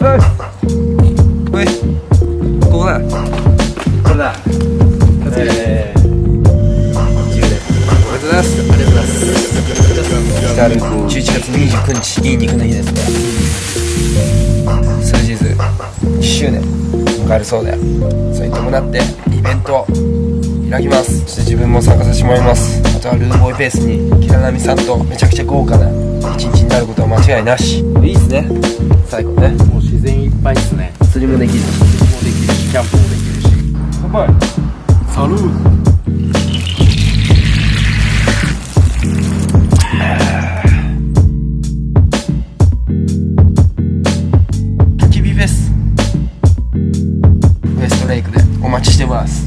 おい、ここだ。これだ。10です。ありがとうございます。ありがとうございます。来たる11月29日、いい肉の日ですね。数日1周年迎えるそうで、それに伴ってイベントを開きます。そして自分も参加させてもらいます。あとはルーボーイペースにキラナミさんとめちゃくちゃ豪華な一日になることは間違いなし。いいっすね、最後ね。もう自然いっぱいっすね。釣りもできるし、釣りもできるし、キャンプもできるし。乾杯。サルー。焚き火フェスウエストレイクでお待ちしてます。